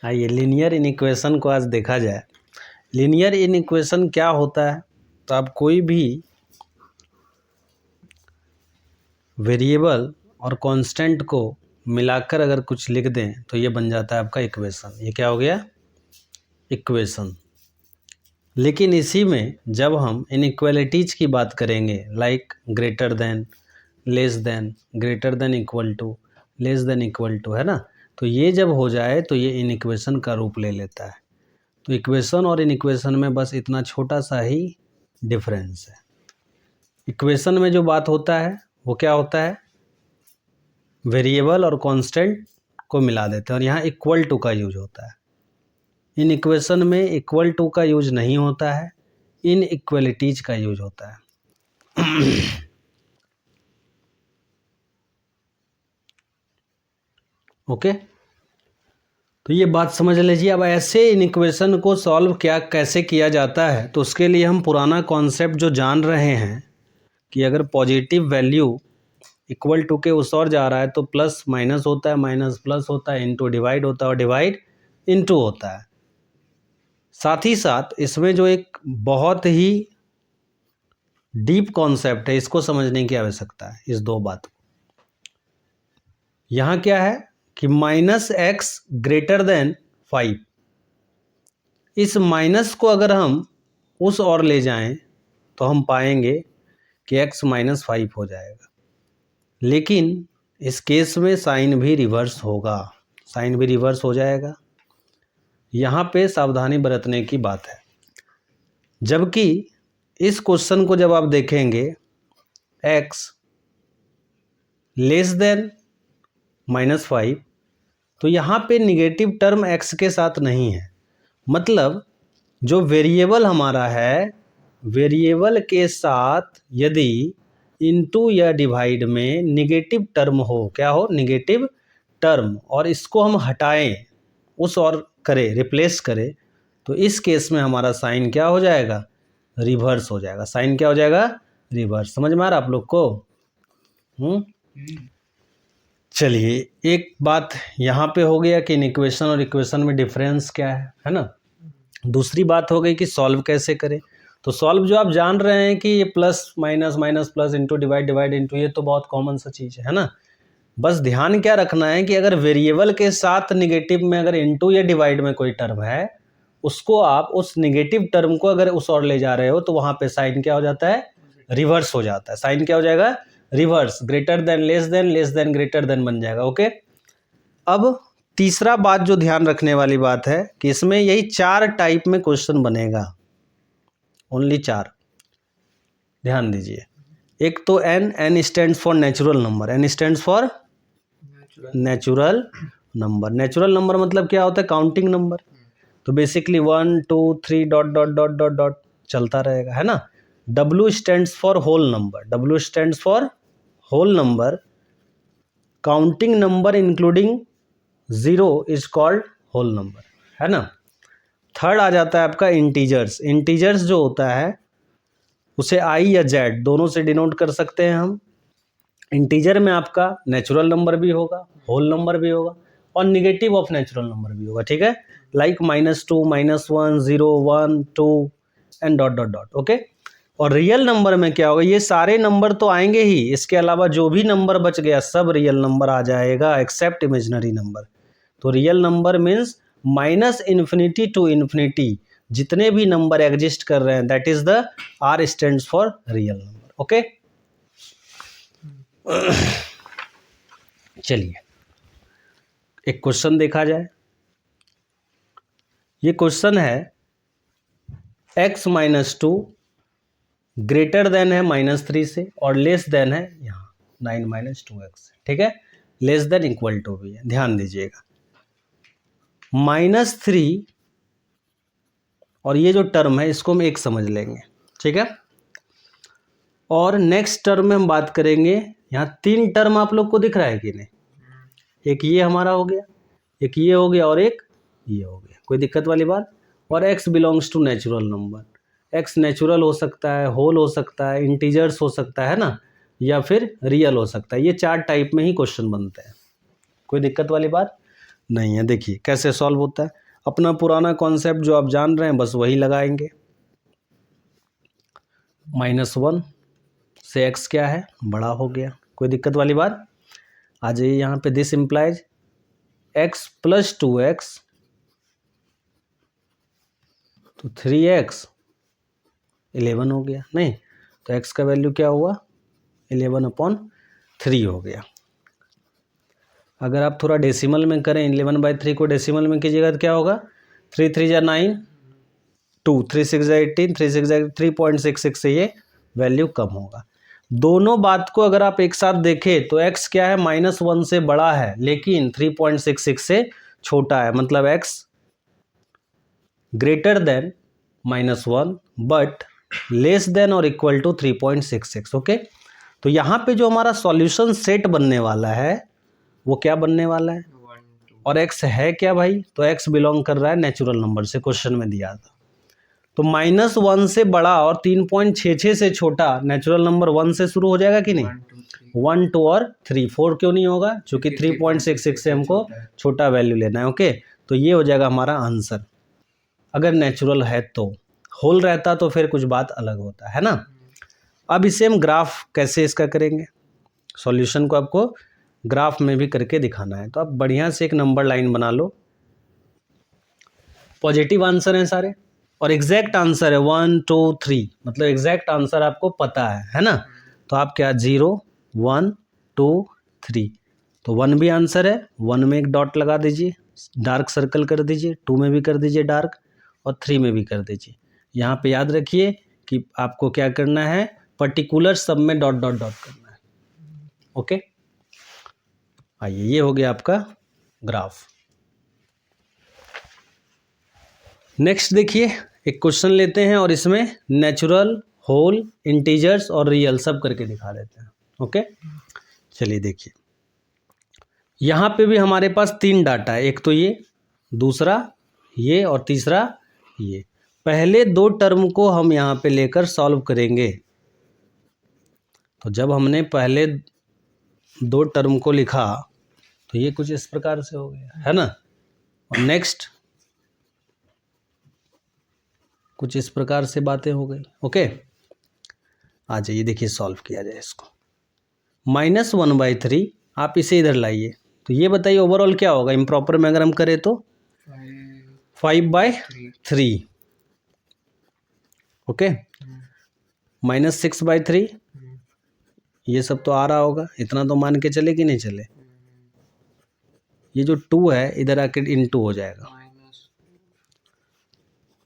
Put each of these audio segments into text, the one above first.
आइए linear inequation को आज देखा जाए। लीनियर इनइक्वेशन क्या होता है? तो आप कोई भी वेरिएबल और कांस्टेंट को मिलाकर अगर कुछ लिख दें तो ये बन जाता है आपका इक्वेशन। ये क्या हो गया? इक्वेशन। लेकिन इसी में जब हम इनइक्वालिटीज की बात करेंगे, like greater than, less than, greater than equal to, less than equal to, है ना, तो ये जब हो जाए तो ये इनइक्वेशन का रूप ले लेता है। तो इक्वेशन और इनइक्वेशन में बस इतना छोटा सा ही डिफरेंस है। इक्वेशन में जो बात होता है वो क्या होता है? वेरिएबल और कांस्टेंट को मिला देते हैं और यहाँ इक्वल टू का यूज होता है। इन इक्वेशन में इक्वल टू का यूज नहीं होता है, इन इक्वलिटीज का यूज होता है। ओके, तो ये बात समझ लीजिए। अब ऐसे इन इक्वेशन को सॉल्व कैसे किया जाता है, तो उसके लिए हम पुराना कॉन्सेप्ट जो जान रहे हैं कि अगर पॉजिटिव वैल्यू इक्वल टू के उस और जा रहा है तो प्लस माइनस होता है, माइनस प्लस होता है, इनटू डिवाइड होता है और डिवाइड इनटू होता है। साथ ही साथ इसमें जो एक बहुत ही डीप कॉन्सेप्ट है, इसको समझने की आवश्यकता है, इस दो बात को। यहाँ क्या है कि माइनस एक्स ग्रेटर देन 5, इस माइनस को अगर हम उस और ले जाएं तो हम पाएंगे कि x माइनस 5 हो जाएगा। लेकिन इस केस में साइन भी रिवर्स होगा, साइन भी रिवर्स हो जाएगा। यहाँ पे सावधानी बरतने की बात है। जबकि इस क्वेश्चन को जब आप देखेंगे x लेस देन माइनस 5, तो यहाँ पे निगेटिव टर्म x के साथ नहीं है। मतलब जो वेरिएबल हमारा है, वेरिएबल के साथ यदि इनटू या डिवाइड में निगेटिव टर्म हो, क्या हो? निगेटिव टर्म, और इसको हम हटाएं, उस और करें, रिप्लेस करें, तो इस केस में हमारा साइन क्या हो जाएगा? रिवर्स हो जाएगा। साइन क्या हो जाएगा? रिवर्स। समझ में आ रहा आप लोग को? चलिए, एक बात यहाँ पे हो गया कि इक्वेशन और इक्वेशन में डिफरेंस क्या है ना। दूसरी बात हो गई कि सॉल्व कैसे करें। तो सॉल्व जो आप जान रहे हैं कि ये plus minus, minus plus, into divide, divide into, ये तो बहुत कॉमन सा चीज़ है ना। बस ध्यान क्या रखना है कि अगर वेरिएबल के साथ निगेटिव में अगर इंटू या डिवाइड में कोई टर्म है, उसको आप उस निगेटिव टर्म को अगर उस और ले जा रहे हो तो वहाँ पे साइन क्या हो जाता है? रिवर्स हो जाता है। साइन क्या हो जाएगा? Reverse. Greater than less then, less than greater then बन जाएगा। ओके, अब तीसरा बात जो ध्यान रखने वाली बात है कि इसमें यही 4 टाइप में क्वेश्चन बनेगा, ओनली 4। ध्यान दीजिए। एक तो N stands for natural number, N stands for natural number. Natural number मतलब क्या होता है? Counting number. तो basically 1 2 3 dot dot dot dot dot चलता रहेगा, है ना। W stands for whole number, W stands for whole number. Counting number including 0 is called whole number, है ना। थर्ड आ जाता है आपका इंटीजर्स। इंटीजर्स जो होता है उसे आई या जेड दोनों से डिनोट कर सकते हैं हम। इंटीजर में आपका नेचुरल नंबर भी होगा, होल नंबर भी होगा और निगेटिव ऑफ नेचुरल नंबर भी होगा, ठीक है। Like -2, -1, 0, 1, 2 and dot dot dot. Okay, और रियल नंबर में क्या होगा? ये सारे नंबर तो आएंगे ही, इसके अलावा जो भी नंबर बच गया सब रियल नंबर आ जाएगा एक्सेप्ट इमेजिनरी नंबर। तो real number means -infinity to infinity, जितने भी नंबर एग्जिस्ट कर रहे हैं, that is the R stands for real number. Okay, चलिए एक क्वेश्चन देखा जाए। ये क्वेश्चन है x -2 ग्रेटर देन है -3 से और लेस देन है यहाँ 9 - 2x, ठीक है। लेस देन इक्वल टू भी है। ध्यान दीजिएगा, -3 और ये जो टर्म है इसको हम एक समझ लेंगे, ठीक है। और नेक्स्ट टर्म में हम बात करेंगे, यहाँ 3 टर्म आप लोग को दिख रहा है कि नहीं? एक ये हमारा हो गया, एक ये हो गया और एक ये हो गया, कोई दिक्कत वाली बात। और x belongs to natural number, x natural हो सकता है, होल हो सकता है, इंटीजर्स हो सकता है ना, या फिर रियल हो सकता है। ये 4 टाइप में ही क्वेश्चन बनते हैं, कोई दिक्कत वाली बात। नहीं है। देखिए कैसे सॉल्व होता है, अपना पुराना कॉन्सेप्ट जो आप जान रहे हैं बस वही लगाएंगे। -1 से x क्या है, बड़ा हो गया, कोई दिक्कत वाली बात। आ जाइए यहाँ पे, दिस इम्प्लाइज x + 2x तो 3x 11 हो गया, नहीं तो x का वैल्यू क्या हुआ 11/3 हो गया। अगर आप थोड़ा डेसिमल में करें, 11/3 को डेसिमल में कीजिएगा तो क्या होगा, 3 3 जा 9, 2 3 6 जा 18, 3 6 जा 3.66 से ये वैल्यू कम होगा। दोनों बात को अगर आप एक साथ देखें तो x क्या है, -1 से बड़ा है लेकिन 3.66 से छोटा है, मतलब x greater than -1 but less then और इक्वल टू 3.66। ओके, तो यहाँ पे जो हमारा सॉल्यूशन सेट बनने वाला है वो क्या बनने वाला है, और x है क्या भाई, तो x बिलोंग कर रहा है नेचुरल नंबर से, क्वेश्चन में दिया था। तो -1 से बड़ा और 3.66 से छोटा नेचुरल नंबर 1 से शुरू हो जाएगा कि नहीं, 1 2 और 3, 4 क्यों नहीं होगा, क्योंकि 3.66 से हमको छोटा वैल्यू लेना है। ओके, तो ये हो जाएगा हमारा आंसर, अगर नेचुरल है तो। होल रहता तो फिर कुछ बात अलग होता है ना। अब इसे हम ग्राफ कैसे इसका करेंगे, सॉल्यूशन को आपको ग्राफ में भी करके दिखाना है। तो आप बढ़िया से एक नंबर लाइन बना लो, पॉजिटिव आंसर हैं सारे और एग्जैक्ट आंसर है 1 2 3, मतलब एग्जैक्ट आंसर आपको पता है ना। तो आप क्या 0 1 2 3, तो 1 भी आंसर है, 1 में एक डॉट लगा दीजिए, डार्क सर्कल कर दीजिए, 2 में भी कर दीजिए डार्क, और 3 में भी कर दीजिए। यहाँ पे याद रखिए कि आपको क्या करना है, पर्टिकुलर सब में डॉट डॉट डॉट करना है। ओके, आइए ये हो गया आपका ग्राफ। नेक्स्ट देखिए, एक क्वेश्चन लेते हैं और इसमें नेचुरल, होल, इंटीजर्स और रियल सब करके दिखा देते हैं। ओके, चलिए देखिए, यहाँ पे भी हमारे पास 3 डाटा है, एक तो ये, दूसरा ये और तीसरा ये। पहले 2 टर्म को हम यहाँ पे लेकर सॉल्व करेंगे। तो जब हमने पहले 2 टर्म को लिखा तो ये कुछ इस प्रकार से हो गया है ना, और नेक्स्ट कुछ इस प्रकार से बातें हो गई। ओके, आ जाइए देखिए सॉल्व किया जाए इसको। -1/3 आप इसे इधर लाइए, तो ये बताइए ओवरऑल क्या होगा, इम्प्रॉपर में अगर हम करें तो 5/3। ओके, -6/3, ये सब तो आ रहा होगा, इतना तो मान के चले कि नहीं चले। ये जो 2 है इधर आके * हो जाएगा,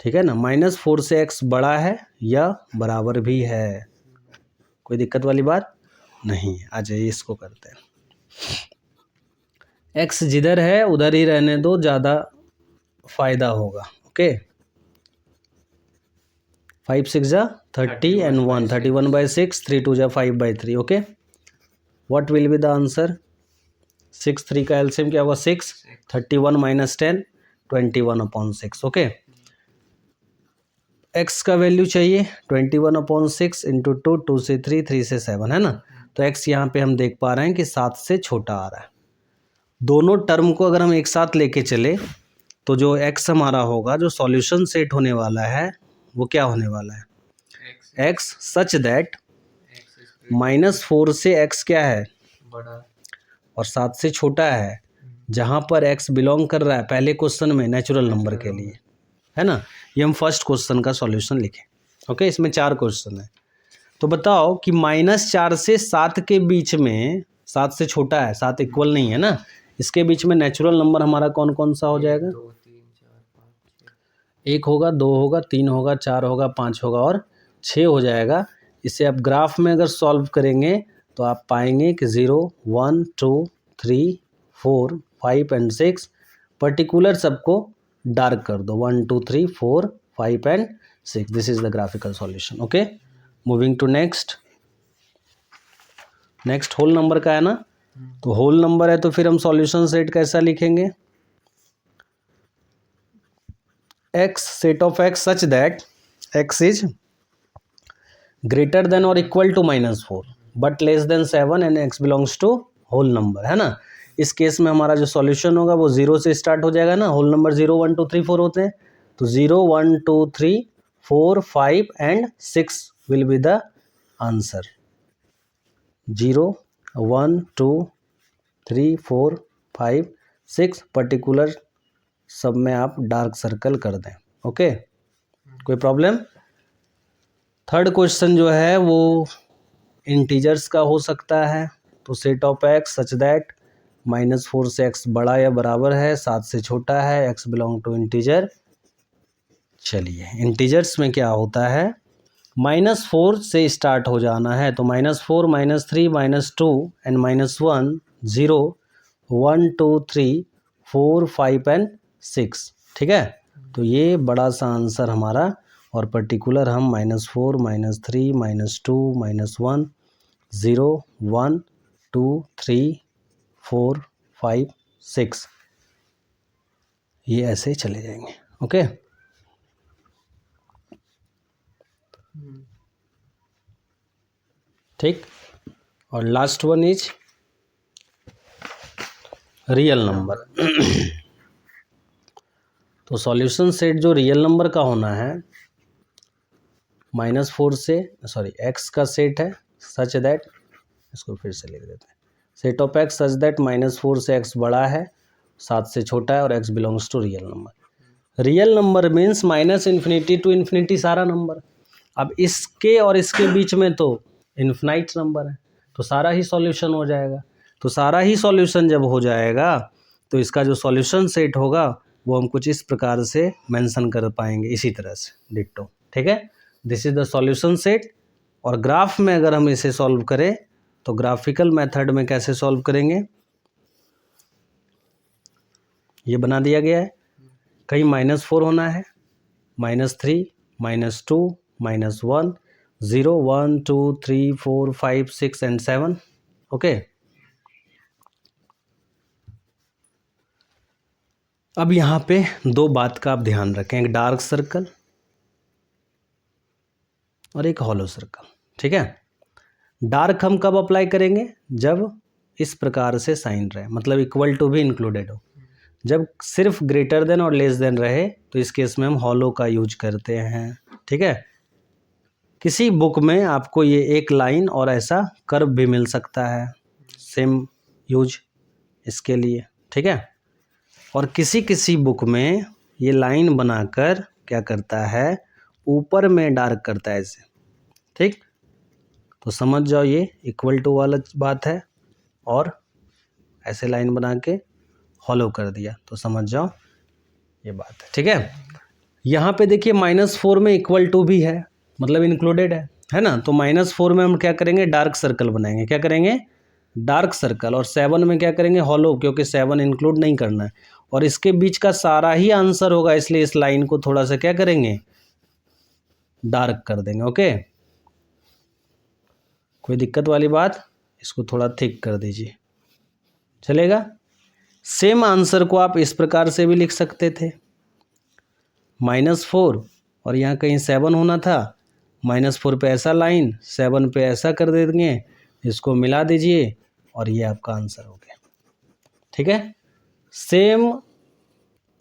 ठीक है ना। -4 से x बड़ा है या बराबर भी है, कोई दिक्कत वाली बात नहीं। आ जाइए इसको करते हैं, x जिधर है उधर ही रहने दो, ज़्यादा फायदा होगा। ओके, 5 6 जा 30 and 1 31/6, 3 2 जा 5/3। Okay, what will be the answer, 6 3 का एलसीएम क्या होगा 6, 31 - 10 21/6। ओके, x का वैल्यू चाहिए 21/6 इंटू 2, 2 से 3, 3 से 7 है ना। तो x यहाँ पे हम देख पा रहे हैं कि 7 से छोटा आ रहा है। दोनों टर्म को अगर हम एक साथ लेके चले तो जो x हमारा होगा, जो सॉल्यूशन सेट होने वाला है वो क्या होने वाला है, x सच दैट -4 से x क्या है बड़ा और 7 से छोटा है, जहाँ पर x बिलोंग कर रहा है पहले क्वेश्चन में नेचुरल नंबर के लिए, है ना। ये हम फर्स्ट क्वेश्चन का सॉल्यूशन लिखें। ओके, इसमें 4 क्वेश्चन है। तो बताओ कि -4 से 7 के बीच में, 7 से छोटा है, 7 इक्वल नहीं है ना, इसके बीच में नेचुरल नंबर हमारा कौन कौन सा हो जाएगा, 2 3 4 5 1 होगा, 2 होगा, 3 होगा, 4 होगा, 5 होगा और 6 हो जाएगा। इसे आप ग्राफ में अगर सॉल्व करेंगे तो आप पाएंगे कि 0 1 2 3 4 5 एंड 6, पर्टिकुलर सबको डार्क कर दो, 1 2 3 4 5 and 6। This is the graphical solution. Okay, moving to next whole number का है ना। तो होल नंबर है तो फिर हम सॉल्यूशन सेट कैसा लिखेंगे, x set of x such that x is greater than और equal to -4 but less than 7 and x belongs to whole number, है ना। इस केस में हमारा जो सॉल्यूशन होगा वो 0 से स्टार्ट हो जाएगा ना, होल नंबर 0 1 2 3 4 होते हैं, तो 0 1 2 3 4 5 and 6 will be the answer. 0 1 2 3 4 5 6 particular सब में आप डार्क सर्कल कर दें। ओके, कोई प्रॉब्लम? थर्ड क्वेश्चन जो है वो इंटीजर्स का हो सकता है, तो set of x such that -4 से एक्स बड़ा या बराबर है, 7 से छोटा है, एक्स बिलोंग टू इंटीजर। चलिए, इंटीजर्स में क्या होता है, -4 से स्टार्ट हो जाना है, तो -4 -3 -2 एंड -1 0 1 2 3 4 5 एंड 6। ठीक है, तो ये बड़ा सा आंसर हमारा, और पर्टिकुलर हम -4 -3 -2 -1 0 1 2 3 4 5 6 ये ऐसे चले जाएंगे। ओके, ठीक। और last one is real number. तो सॉल्यूशन सेट जो रियल नंबर का होना है, -4 से एक्स का सेट है सच दैट, इसको फिर से लिख देते हैं, set of x such that -4 से एक्स बड़ा है, 7 से छोटा है, और x belongs to real number. Real number means -∞ to infinity सारा नंबर। अब इसके और इसके बीच में तो इन्फिनाइट नंबर है, तो सारा ही सॉल्यूशन हो जाएगा। तो सारा ही सॉल्यूशन जब हो जाएगा तो इसका जो सॉल्यूशन सेट होगा वो हम कुछ इस प्रकार से मेंशन कर पाएंगे, इसी तरह से डिट्टो। ठीक है, this is the solution set. और ग्राफ में अगर हम इसे सॉल्व करें तो ग्राफिकल मेथड में कैसे सॉल्व करेंगे, ये बना दिया गया है। कहीं -4 होना है, -3 -2 -1 0 1 2 3 4 5 6 एंड 7। ओके, अब यहाँ पे दो बात का आप ध्यान रखें, एक डार्क सर्कल और एक हॉलो सर्कल। ठीक है, डार्क हम कब अप्लाई करेंगे, जब इस प्रकार से साइन रहे, मतलब इक्वल टू भी इंक्लूडेड हो। जब सिर्फ ग्रेटर देन और लेस देन रहे तो इस केस में हम हॉलो का यूज करते हैं। ठीक है, किसी बुक में आपको ये एक लाइन और ऐसा कर्व भी मिल सकता है, सेम यूज इसके लिए। ठीक है, और किसी किसी बुक में ये लाइन बनाकर क्या करता है, ऊपर में डार्क करता है इसे। ठीक, तो समझ जाओ ये इक्वल टू वाला बात है, और ऐसे लाइन बना के हॉलो कर दिया, तो समझ जाओ ये बात है। ठीक है, यहाँ पे देखिए -4 में इक्वल टू भी है, मतलब इंक्लूडेड है ना, तो -4 में हम क्या करेंगे, डार्क सर्कल बनाएंगे। क्या करेंगे, डार्क सर्कल। और 7 में क्या करेंगे, हॉलो, क्योंकि 7 इंक्लूड नहीं करना है, और इसके बीच का सारा ही आंसर होगा, इसलिए इस लाइन को थोड़ा सा क्या करेंगे, डार्क कर देंगे। ओके, कोई दिक्कत वाली बात, इसको थोड़ा थिक कर दीजिए, चलेगा। सेम आंसर को आप इस प्रकार से भी लिख सकते थे, -4 और यहाँ कहीं 7 होना था, -4 पे ऐसा लाइन, 7 पे ऐसा कर देंगे, इसको मिला दीजिए और ये आपका आंसर हो गया। ठीक है, सेम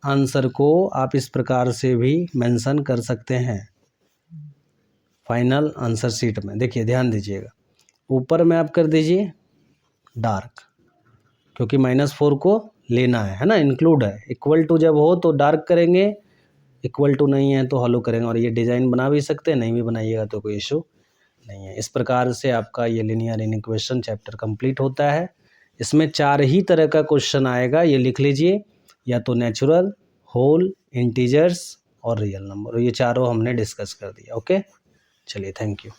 आंसर को आप इस प्रकार से भी मेंशन कर सकते हैं फाइनल आंसर शीट में। देखिए ध्यान दीजिएगा, ऊपर में आप कर दीजिए डार्क, क्योंकि -4 को लेना है ना, इंक्लूड है। इक्वल टू जब हो तो डार्क करेंगे, इक्वल टू नहीं है तो हॉलो करेंगे। और ये डिज़ाइन बना भी सकते हैं, नहीं भी बनाइएगा तो कोई इशू नहीं है। इस प्रकार से आपका ये लीनियर इक्वेशन चैप्टर कंप्लीट होता है। इसमें 4 ही तरह का क्वेश्चन आएगा, ये लिख लीजिए, या तो नेचुरल, होल, इंटीजर्स और रियल नंबर। ये चारों हमने डिस्कस कर दिया। ओके, चलिए, थैंक यू।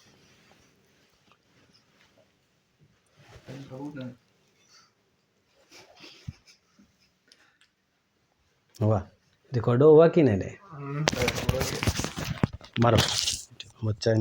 हुआ रिकॉर्ड हुआ कि नहीं? मारो बच्चा